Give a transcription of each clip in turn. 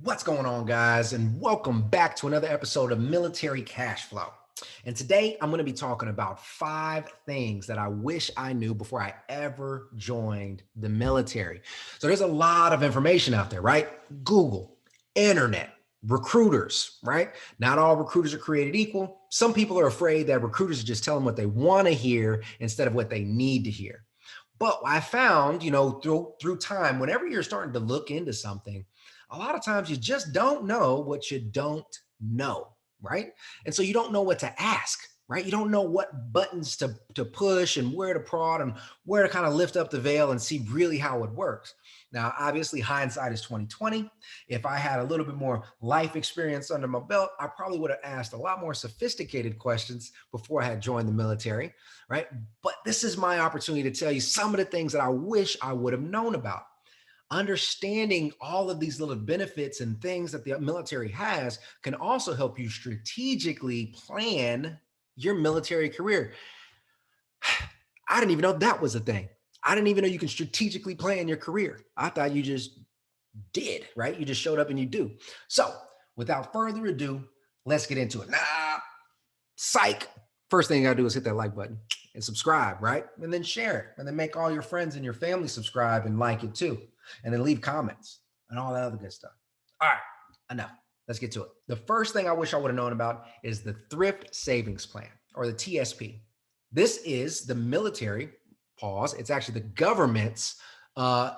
What's going on, guys? And welcome back to another episode of Military Cashflow. And today I'm going to be talking about 5 things that I wish I knew before I ever joined the military. So there's a lot of information out there, right? Google, internet, recruiters, right? Not all recruiters are created equal. Some people are afraid that recruiters just tell them what they want to hear instead of what they need to hear. But I found, through time, whenever you're starting to look into something, a lot of times you just don't know what you don't know, right? And so you don't know what to ask, right? You don't know what buttons to push and where to prod and where to kind of lift up the veil and see really how it works. Now, obviously, hindsight is 2020. If I had a little bit more life experience under my belt, I probably would have asked a lot more sophisticated questions before I had joined the military, right? But this is my opportunity to tell you some of the things that I wish I would have known about. Understanding all of these little benefits and things that the military has can also help you strategically plan your military career. I didn't even know that was a thing. I didn't even know you can strategically plan your career. I thought you just did, right? You just showed up and you do. So without further ado, let's get into it. Psych. First thing you gotta do is hit that like button and subscribe, right? And then share it. And then make all your friends and your family subscribe and like it too. And then leave comments and all that other good stuff. All right, enough. Let's get to it. The first thing I wish I would have known about is the Thrift Savings Plan, or the TSP. This is the military, it's actually the government's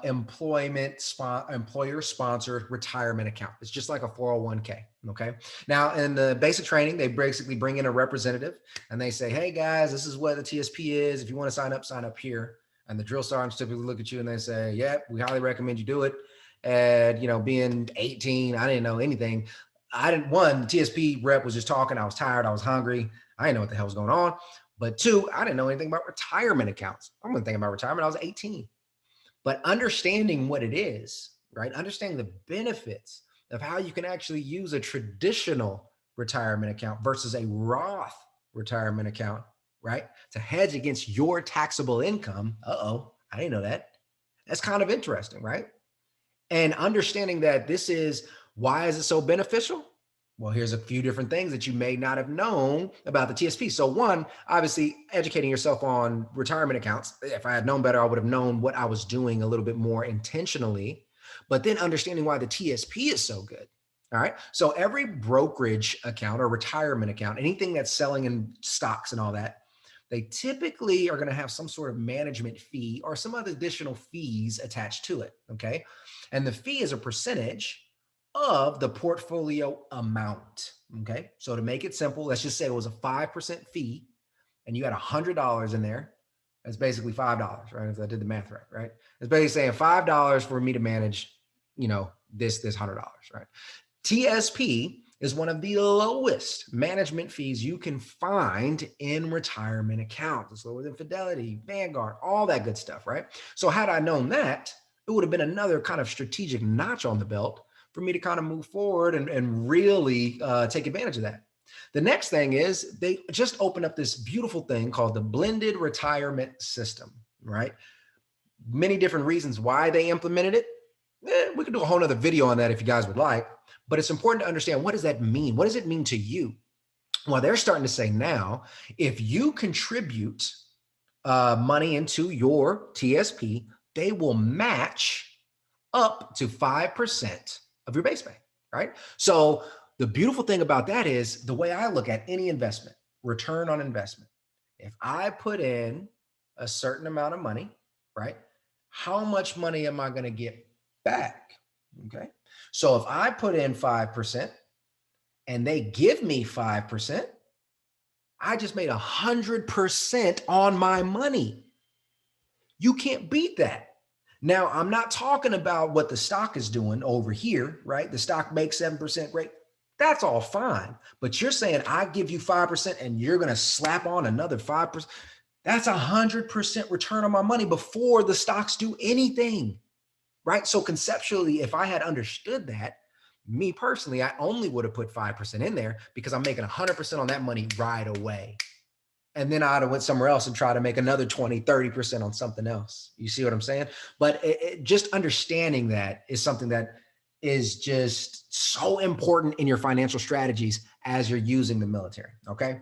employer-sponsored retirement account. It's just like a 401k, okay? Now, in the basic training, they basically bring in a representative and they say, hey guys, this is what the TSP is. If you want to sign up here. And the drill sergeants typically look at you and they say, yep, we highly recommend you do it. And, being 18, I didn't know anything. The TSP rep was just talking. I was tired. I was hungry. I didn't know what the hell was going on. But 2, I didn't know anything about retirement accounts. I wasn't thinking about retirement. I was 18. But understanding what it is, right? Understanding the benefits of how you can actually use a traditional retirement account versus a Roth retirement account, right? To hedge against your taxable income. I didn't know that. That's kind of interesting, right? And understanding that why is it so beneficial? Well, here's a few different things that you may not have known about the TSP. So 1, obviously educating yourself on retirement accounts. If I had known better, I would have known what I was doing a little bit more intentionally, but then understanding why the TSP is so good. All right. So every brokerage account or retirement account, anything that's selling in stocks and all that, they typically are going to have some sort of management fee or some other additional fees attached to it. Okay. And the fee is a percentage of the portfolio amount. Okay. So to make it simple, let's just say it was a 5% fee and you had $100 in there. That's basically $5, right? If I did the math right? It's basically saying $5 for me to manage, this $100, right? TSP is one of the lowest management fees you can find in retirement accounts. It's lower than Fidelity, Vanguard, all that good stuff, right? So had I known that, it would have been another kind of strategic notch on the belt for me to kind of move forward and really take advantage of that. The next thing is they just opened up this beautiful thing called the blended retirement system, right? Many different reasons why they implemented it. We could do a whole nother video on that if you guys would like, but it's important to understand, what does that mean? What does it mean to you? Well, they're starting to say now, if you contribute money into your TSP, they will match up to 5% of your base pay, right? So the beautiful thing about that is the way I look at any investment, return on investment. If I put in a certain amount of money, right? How much money am I going to get back? Okay. So if I put in 5% and they give me 5%, I just made 100% on my money. You can't beat that. Now, I'm not talking about what the stock is doing over here, right? The stock makes 7%, great. That's all fine. But you're saying I give you 5% and you're going to slap on another 5%. That's 100% return on my money before the stocks do anything, right? So conceptually, if I had understood that, me personally, I only would have put 5% in there because I'm making 100% on that money right away. And then I'd have went somewhere else and try to make another 20, 30% on something else. You see what I'm saying? But just understanding that is something that is just so important in your financial strategies as you're using the military. Okay.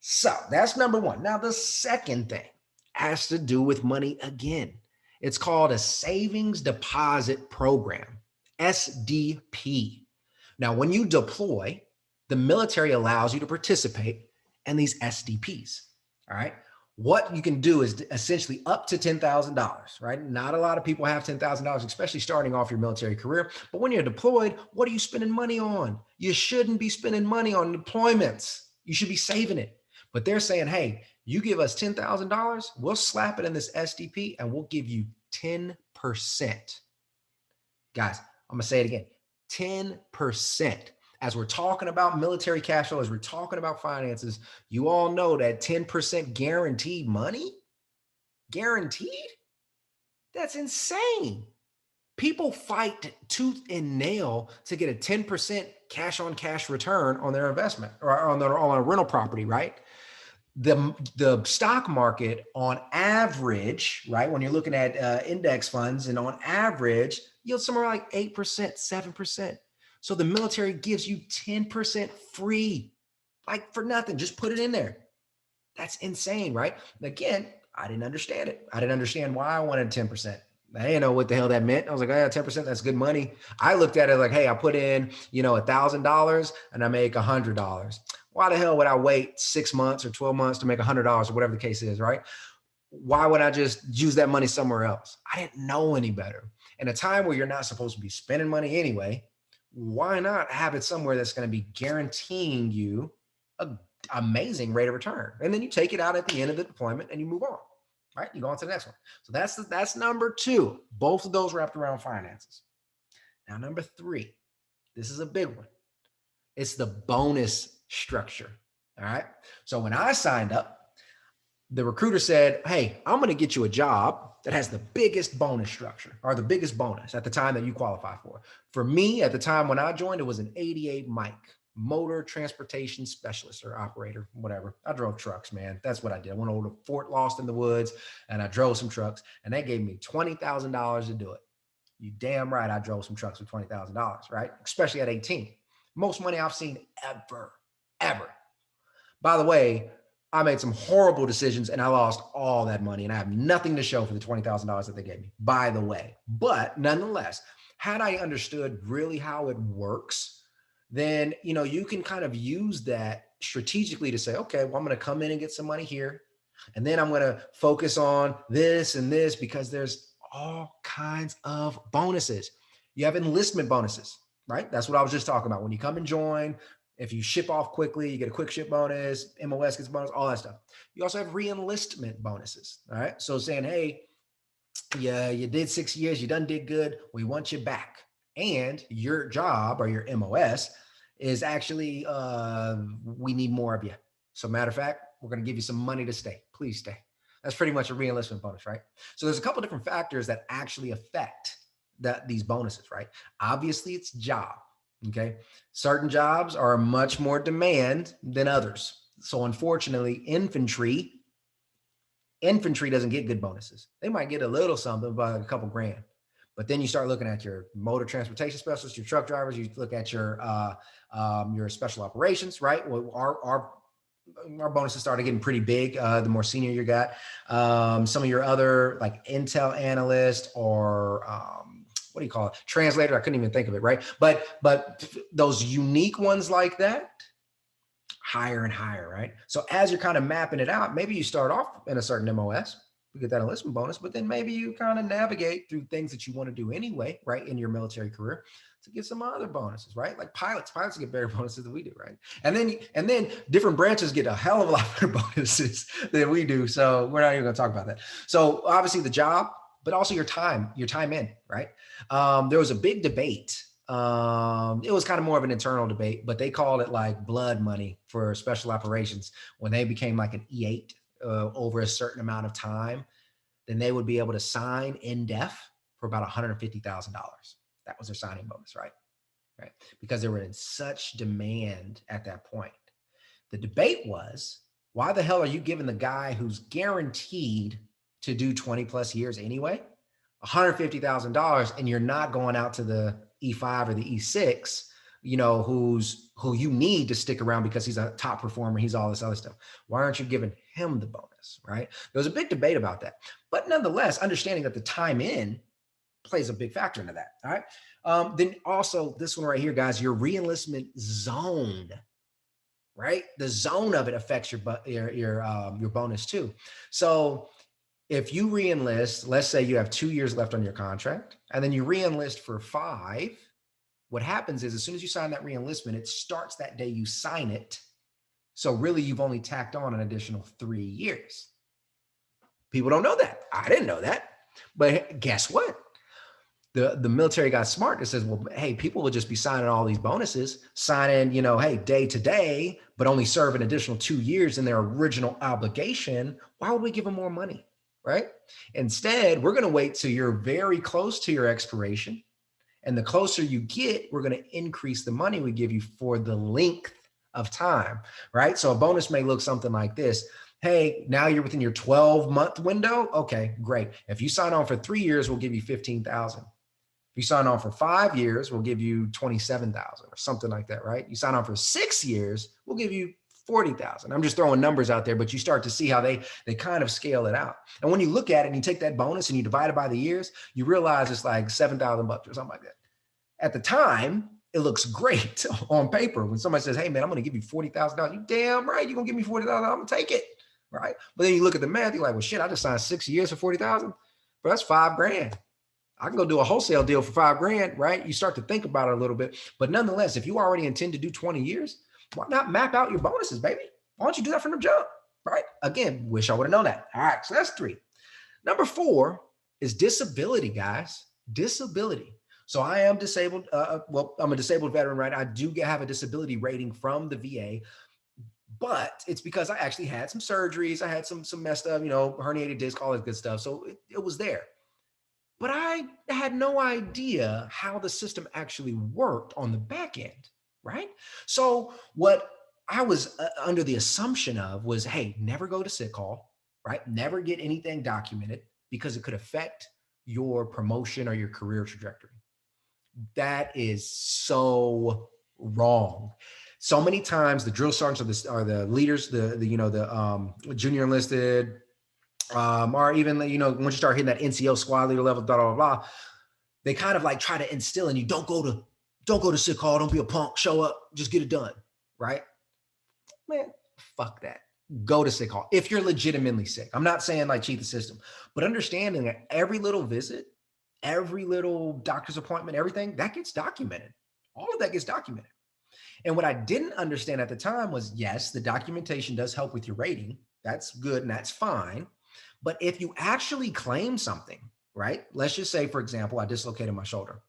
So that's number one. Now, the second thing has to do with money again. It's called a savings deposit program, SDP. Now, when you deploy, the military allows you to participate in these SDPs. All right. What you can do is essentially up to $10,000, right? Not a lot of people have $10,000, especially starting off your military career. But when you're deployed, what are you spending money on? You shouldn't be spending money on deployments. You should be saving it. But they're saying, hey, you give us $10,000, we'll slap it in this SDP and we'll give you 10%. Guys, I'm going to say it again, 10%. As we're talking about military cash flow, as we're talking about finances, you all know that 10% guaranteed money, guaranteed, that's insane. People fight tooth and nail to get a 10% cash on cash return on their investment or on a rental property, right? The stock market on average, right, when you're looking at index funds, and on average yields somewhere like 8%, 7%. So the military gives you 10% free, like for nothing. Just put it in there. That's insane, right? Again, I didn't understand it. I didn't understand why I wanted 10%. I didn't know what the hell that meant. I was like, oh, yeah, 10%, that's good money. I looked at it like, hey, I put in, $1,000 and I make $100. Why the hell would I wait 6 months or 12 months to make $100 or whatever the case is, right? Why would I just use that money somewhere else? I didn't know any better. In a time where you're not supposed to be spending money anyway, why not have it somewhere that's going to be guaranteeing you an amazing rate of return? And then you take it out at the end of the deployment and you move on, right? You go on to the next one. So that's number two. Both of those wrapped around finances. Now, number three, this is a big one. It's the bonus structure. All right. So when I signed up, the recruiter said, hey, I'm going to get you a job that has the biggest bonus structure or the biggest bonus at the time that you qualify for. For me, at the time when I joined, it was an 88 Mike, motor transportation specialist or operator, whatever. I drove trucks, man. That's what I did. I went over to Fort Lost in the woods and I drove some trucks and they gave me $20,000 to do it. You damn right I drove some trucks for $20,000, right? Especially at 18. Most money I've seen ever. By the way, I made some horrible decisions and I lost all that money and I have nothing to show for the $20,000 that they gave me, by the way. But nonetheless, had I understood really how it works, then, you can kind of use that strategically to say, okay, well, I'm going to come in and get some money here. And then I'm going to focus on this and this because there's all kinds of bonuses. You have enlistment bonuses, right? That's what I was just talking about. When you come and join, if you ship off quickly, you get a quick ship bonus, MOS gets a bonus, all that stuff. You also have re-enlistment bonuses, all right? So saying, hey, yeah, you did 6 years, you done did good, we want you back. And your job or your MOS is actually, we need more of you. So matter of fact, we're going to give you some money to stay. Please stay. That's pretty much a re-enlistment bonus, right? So there's a couple different factors that actually affect these bonuses, right? Obviously, it's job. Okay. Certain jobs are much more demand than others. So unfortunately, infantry doesn't get good bonuses. They might get a little something, about a couple grand. But then you start looking at your motor transportation specialists, your truck drivers, you look at your special operations, right? Well, our bonuses started getting pretty big the more senior you got. Some of your other like Intel analyst or what do you call it? Translator. I couldn't even think of it, right? But those unique ones like that, higher and higher, right? So as you're kind of mapping it out, maybe you start off in a certain MOS, you get that enlistment bonus, but then maybe you kind of navigate through things that you want to do anyway, right? In your military career to get some other bonuses, right? Like pilots get better bonuses than we do, right? And then different branches get a hell of a lot better bonuses than we do. So we're not even going to talk about that. So obviously the job, but also your time in, right? There was a big debate. It was kind of more of an internal debate, but they called it like blood money for special operations. When they became like an E8 over a certain amount of time, then they would be able to sign in def for about $150,000. That was their signing bonus, right? Right. Because they were in such demand at that point. The debate was, why the hell are you giving the guy who's guaranteed to do 20 plus years anyway, $150,000 and you're not going out to the E5 or the E6, who you need to stick around because he's a top performer, he's all this other stuff. Why aren't you giving him the bonus, right? There was a big debate about that. But nonetheless, understanding that the time in plays a big factor into that, all right? Then also this one right here, guys, your reenlistment zone, right? The zone of it affects your bonus too. So if you reenlist, let's say you have 2 years left on your contract, and then you reenlist for 5, what happens is as soon as you sign that reenlistment, it starts that day you sign it. So really, you've only tacked on an additional 3 years. People don't know that. I didn't know that. But guess what? The military got smart. It says, well, hey, people will just be signing all these bonuses, signing, hey, day to day, but only serve an additional 2 years in their original obligation. Why would we give them more money, right? Instead, we're going to wait till you're very close to your expiration. And the closer you get, we're going to increase the money we give you for the length of time, right? So a bonus may look something like this. Hey, now you're within your 12-month window. Okay, great. If you sign on for 3 years, we'll give you $15,000. If you sign on for 5 years, we'll give you $27,000 or something like that, right? You sign on for 6 years, we'll give you $40,000. I'm just throwing numbers out there, but you start to see how they kind of scale it out. And when you look at it and you take that bonus and you divide it by the years, you realize it's like $7,000 or something like that. At the time, it looks great on paper. When somebody says, hey man, I'm going to give you $40,000, you damn right, you're going to give me $40,000, I'm going to take it, right? But then you look at the math, you're like, well shit, I just signed 6 years for $40,000, but that's $5,000. I can go do a wholesale deal for $5,000, right? You start to think about it a little bit, but nonetheless, if you already intend to do 20 years, why not map out your bonuses, baby? Why don't you do that from the jump, right? Again, wish I would have known that. All right, so that's 3. Number 4 is disability, guys. Disability. So I am disabled. I'm a disabled veteran, right? I do have a disability rating from the VA, but it's because I actually had some surgeries. I had some messed up, herniated disc, all that good stuff. So it was there. But I had no idea how the system actually worked on the back end, right? So what I was under the assumption of was, hey, never go to sick call, right? Never get anything documented because it could affect your promotion or your career trajectory. That is so wrong. So many times the drill sergeants are the leaders, the junior enlisted, or even, once you start hitting that NCO squad leader level, blah, blah, blah, they kind of like try to instill in you, don't go to sick call, don't be a punk, show up, just get it done, right? Man, fuck that. Go to sick call if you're legitimately sick. I'm not saying like cheat the system, but understanding that every little visit, every little doctor's appointment, everything, that gets documented. All of that gets documented. And what I didn't understand at the time was, yes, the documentation does help with your rating. That's good and that's fine. But if you actually claim something, right? Let's just say, for example, I dislocated my shoulder.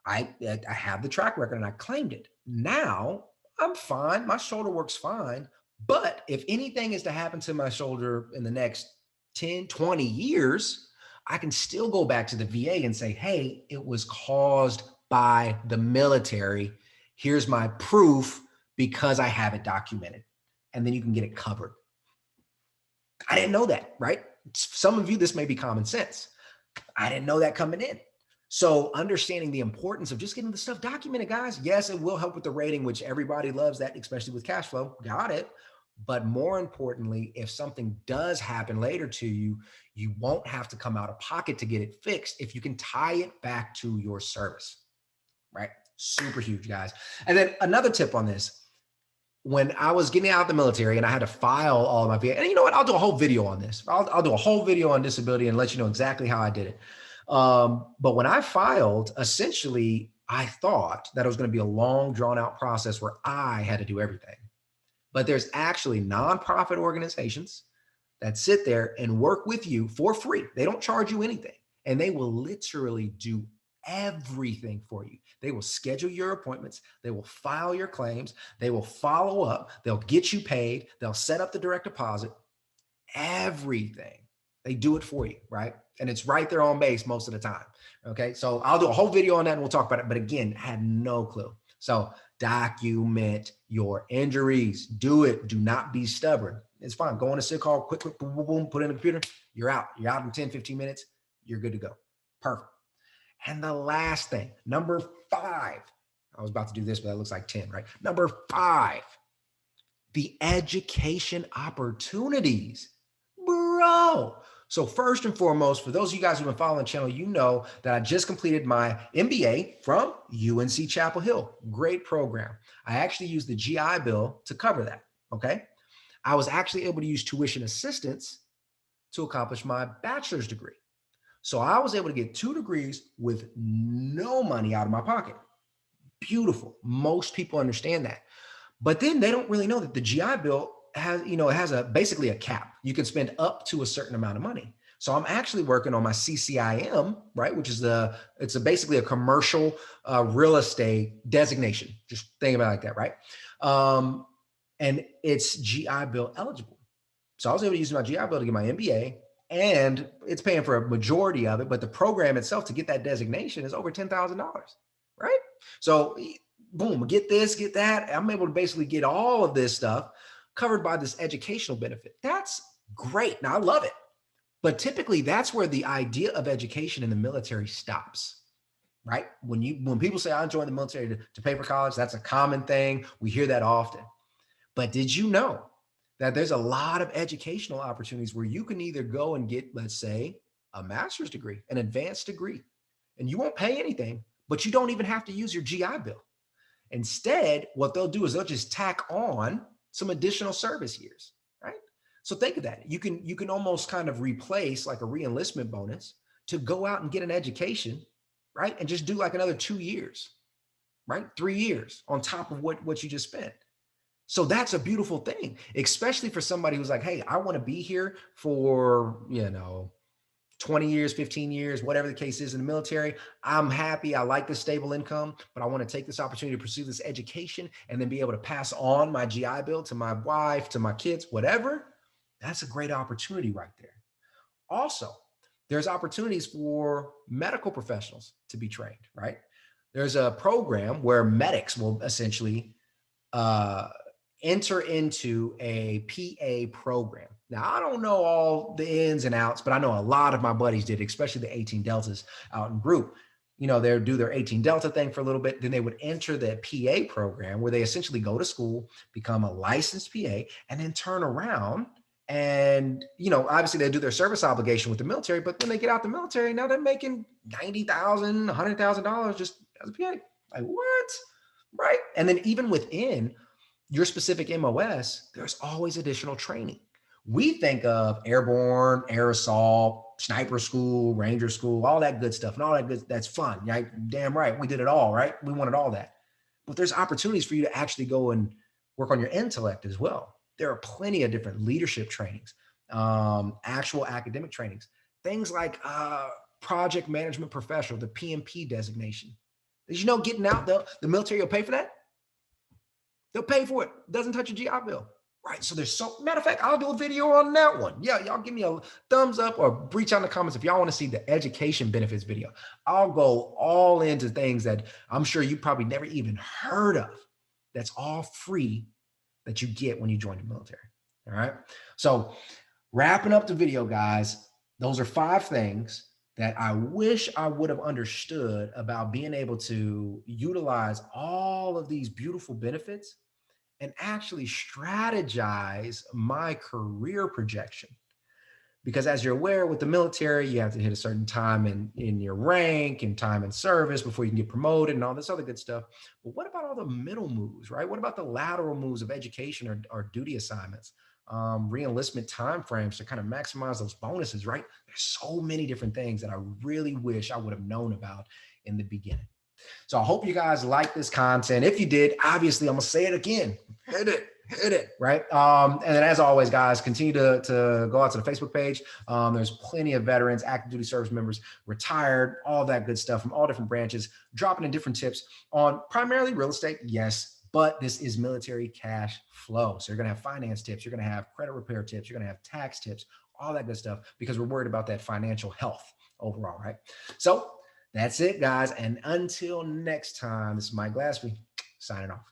I have the track record and I claimed it. Now I'm fine. My shoulder works fine. But if anything is to happen to my shoulder in the next 10, 20 years, I can still go back to the VA and say, hey, it was caused by the military. Here's my proof because I have it documented. And then you can get it covered. I didn't know that, right? Some of you, this may be common sense. I didn't know that coming in. So understanding the importance of just getting the stuff documented, guys. Yes, it will help with the rating, which everybody loves that, especially with cash flow. Got it. But more importantly, if something does happen later to you, you won't have to come out of pocket to get it fixed if you can tie it back to your service, right? Super huge, guys. And then another tip on this. When I was getting out of the military and I had to file all of my VA, and you know what? I'll do a whole video on this. I'll do a whole video on disability and let you know exactly how I did it. But when I filed, essentially, I thought that it was going to be a long, drawn out process where I had to do everything. But there's actually nonprofit organizations that sit there and work with you for free. They don't charge you anything. And they will literally do everything for you. They will schedule your appointments. They will file your claims. They will follow up. They'll get you paid. They'll set up the direct deposit. Everything. They do it for you, right? And it's right there on base most of the time. Okay. So I'll do a whole video on that and we'll talk about it. But again, I had no clue. So document your injuries. Do it. Do not be stubborn. It's fine. Go on a sick call, quick, boom, boom, boom, put it in the computer. You're out. You're out in 10, 15 minutes. You're good to go. Perfect. And the last thing, number 5, I was about to do this, but that looks like 10, right? Number 5, the education opportunities. Bro. So first and foremost, for those of you guys who've been following the channel, you know that I just completed my MBA from UNC Chapel Hill. Great program. I actually used the GI Bill to cover that, okay? I was actually able to use tuition assistance to accomplish my bachelor's degree. So I was able to get 2 degrees with no money out of my pocket. Beautiful. Most people understand that. But then they don't really know that the GI Bill has, it has basically a cap. You can spend up to a certain amount of money. So I'm actually working on my CCIM, right? Which is basically a commercial real estate designation. Just think about it like that, right? And it's GI Bill eligible. So I was able to use my GI Bill to get my MBA, and it's paying for a majority of it, but the program itself to get that designation is over $10,000, right? So boom, get this, get that. I'm able to basically get all of this stuff covered by this educational benefit. That's great. Now I love it. But typically that's where the idea of education in the military stops, right? When people say I joined the military to pay for college, that's a common thing. We hear that often. But did you know that there's a lot of educational opportunities where you can either go and get, let's say, a master's degree, an advanced degree, and you won't pay anything, but you don't even have to use your GI Bill. Instead, what they'll do is they'll just tack on some additional service years, right? So think of that. You can almost kind of replace like a re-enlistment bonus to go out and get an education, right? And just do like another 2 years, right? 3 years on top of what you just spent. So that's a beautiful thing, especially for somebody who's like, hey, I want to be here for, 20 years, 15 years, whatever the case is in the military. I'm happy. I like this stable income, but I want to take this opportunity to pursue this education and then be able to pass on my GI Bill to my wife, to my kids, whatever. That's a great opportunity right there. Also, there's opportunities for medical professionals to be trained, right? There's a program where medics will essentially enter into a PA program. Now, I don't know all the ins and outs, but I know a lot of my buddies did, especially the 18 Deltas out in group. They do their 18 Delta thing for a little bit. Then they would enter the PA program where they essentially go to school, become a licensed PA, and then turn around and, obviously they do their service obligation with the military, but when they get out the military, now they're making $90,000, $100,000 just as a PA. Like, what? Right? And then even within your specific MOS, there's always additional training. We think of airborne, air assault, sniper school, ranger school, all that good stuff and all that good, that's fun, right? Damn right. We did it all, right? We wanted all that. But there's opportunities for you to actually go and work on your intellect as well. There are plenty of different leadership trainings, actual academic trainings, things like project management professional, the PMP designation. Did you know getting out, the military will pay for that? They'll pay for it. Doesn't touch your GI Bill. Right. So matter of fact, I'll do a video on that one. Yeah. Y'all give me a thumbs up or reach out in the comments if y'all want to see the education benefits video. I'll go all into things that I'm sure you probably never even heard of. That's all free that you get when you join the military. All right. So wrapping up the video, guys, those are 5 things that I wish I would have understood about being able to utilize all of these beautiful benefits and actually strategize my career projection. Because as you're aware, with the military, you have to hit a certain time in your rank and time in service before you can get promoted and all this other good stuff. But what about all the middle moves, right? What about the lateral moves of education or duty assignments, re-enlistment timeframes to kind of maximize those bonuses, right? There's so many different things that I really wish I would have known about in the beginning. So I hope you guys like this content. If you did, obviously, I'm going to say it again. Hit it, right? And then as always, guys, continue to go out to the Facebook page. There's plenty of veterans, active duty service members, retired, all that good stuff from all different branches, dropping in different tips on primarily real estate, yes, but this is military cash flow. So you're going to have finance tips. You're going to have credit repair tips. You're going to have tax tips, all that good stuff, because we're worried about that financial health overall, right? So that's it, guys. And until next time, this is Mike Glassby signing off.